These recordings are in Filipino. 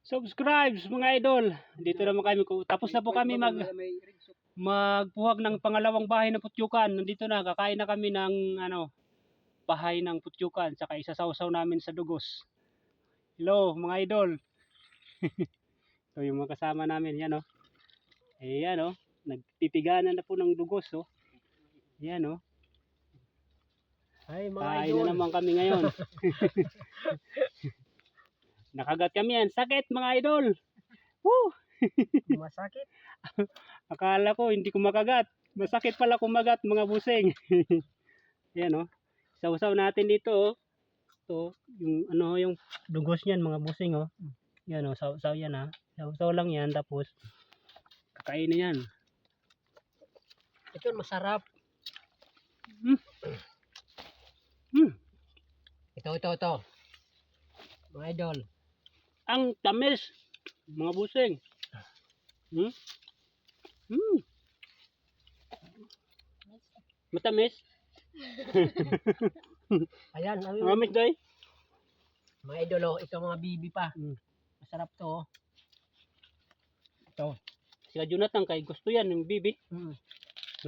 subscribe mga idol. Dito naman kami. Tapos na po kami magpuhag ng pangalawang bahay ng putyukan. Nandito na, kakain na kami ng bahay ng putyukan. Saka isasawsaw namin sa dugos. Hello mga idol. So yung mga kasama namin, yan o. Ayan o, nagpipiganan na po ng dugos o. Yan o. Ay mga kain idol. na naman kami ngayon. Nakagat kami yan. Sakit mga idol. Woo! Masakit. Akala ko hindi ko makagat. Masakit pala kumagat mga busing. Yan o. Sausaw natin dito o. Ito, yung yung dugos niyan mga busing o. Yan o, sausaw yan ha. Sausaw lang yan tapos kakainin yan. Ito masarap. Ito. Mga idol. Ang tamis mga busing. Matamis. Ayan, Matamis day. mga idol oh, ito mga bibi pa. Masarap to oh. Ito. Sila Jonathan kay gusto yan yung bibi.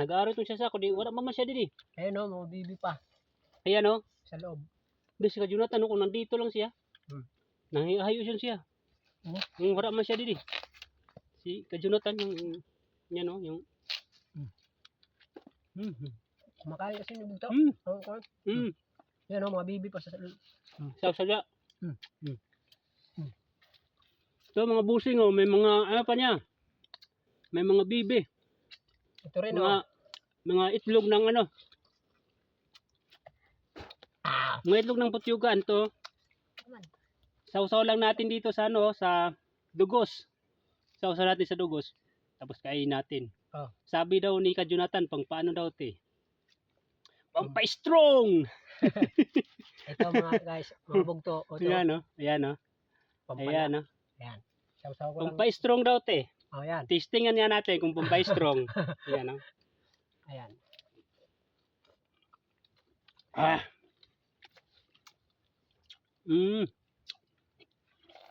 Nag-aaral itong siya sa ako. Wala maman siya din eh. Ayan oh, mga bibi pa. Ayan o. Sa loob. Di sila Jonathan kung nandito lang siya. Nangihayos yun siya. Yung wala man siya din eh. Si ka Jonathan yung yan o. Yung Kumakain kasi yung bugto. Yan oh, mga bibi pa sa loob. Saw-saga. So mga busing oh, may mga ano pa niya. May mga bibi. Ito rin oh. Mga itlog ng mga itlog ng putyugan to. Sausaw lang natin dito sa sa dugos. Sausaw natin sa dugos. Tapos kain natin. Sabi daw ni Ka Jonathan, pang paano daw te? Pampa-strong. Ito mga guys, mga bugto. Ayan o. Ayan o. Ayan o. Ayan. Sausaw ko lang. Pampa-strong daw te. Oh, yan. Testingan nga natin kung pampa-strong. Ayan o. Ayan.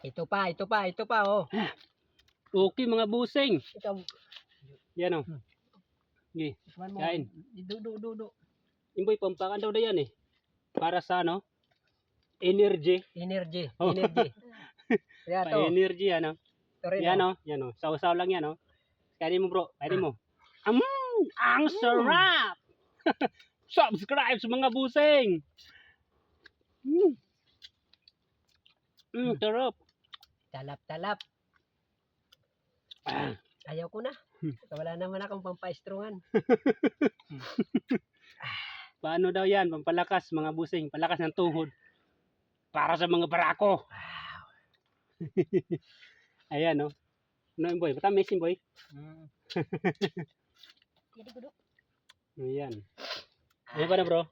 Ito pa oh. Okay mga busing. Ito. Yan o. Okay. Kain. Dudu. Imboy, pampakan daw na yan eh. Para sa energy. Energy. Oh. Energy. Kaya to. Pa-energy yan o. Ito rin Yan oh. o. Yan o. Sausaw lang yan o. Kainin mo bro. Kainin mo. Ang sarap! Subscribe sa mga busing! Sarap. Talap. Ayaw ko na. Wala naman akong pampaistrongan. Paano daw yan? Pampalakas mga busing. Palakas ng tuhod. Para sa mga barako. Ayan o. Ano yung boy? Matamis yung boy? Ayan. Ayan pa na bro?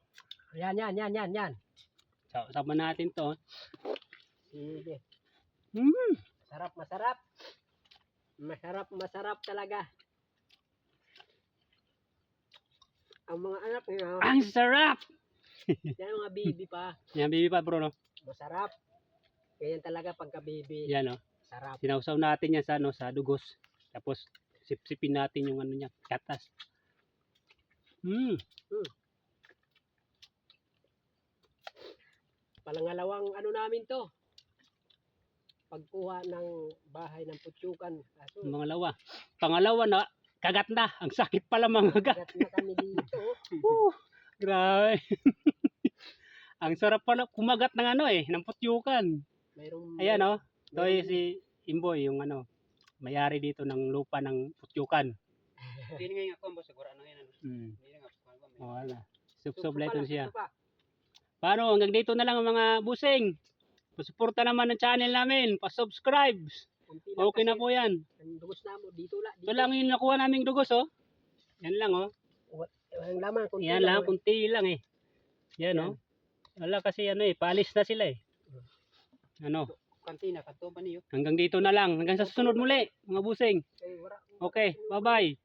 Yan. Sama natin to. Sige. Masarap talaga. Ang mga anak niya. Ang sarap! Yan mga baby pa. Yan, baby pa bro, no? Masarap. Ganyan talaga pagka baby. Yan, no? Sarap. Sinausaw natin yan sa dugos. Tapos, sipsipin natin yung niya, katas. Palangalawang namin to. Pagkuha ng bahay ng putyukan. Pangalawa na, kagat na. Ang sakit pala mga kagat na kami dito. Grabe. Ang sarap pala kumagat ng ng putyukan. Ayan o. Ito si Imboy, yung mayari dito ng lupa ng putyukan. Hindi nga ako, siguro yan. Wala. Subsublet siya. Paano? Hanggang dito na lang ang mga busing. Pasuporta naman ng channel namin. Pa-subscribe. Okay na po yan. Ang dugos na mo, dito lang. Ito lang yung nakuha naming dugos oh. Yan lang oh. Ang laman, kunti yan lang, kunti lang eh. Yan oh. Wala kasi palis na sila eh. Kantina, kanto ba niyo? Hanggang dito na lang. Hanggang sa susunod muli, mga busing. Okay, bye-bye.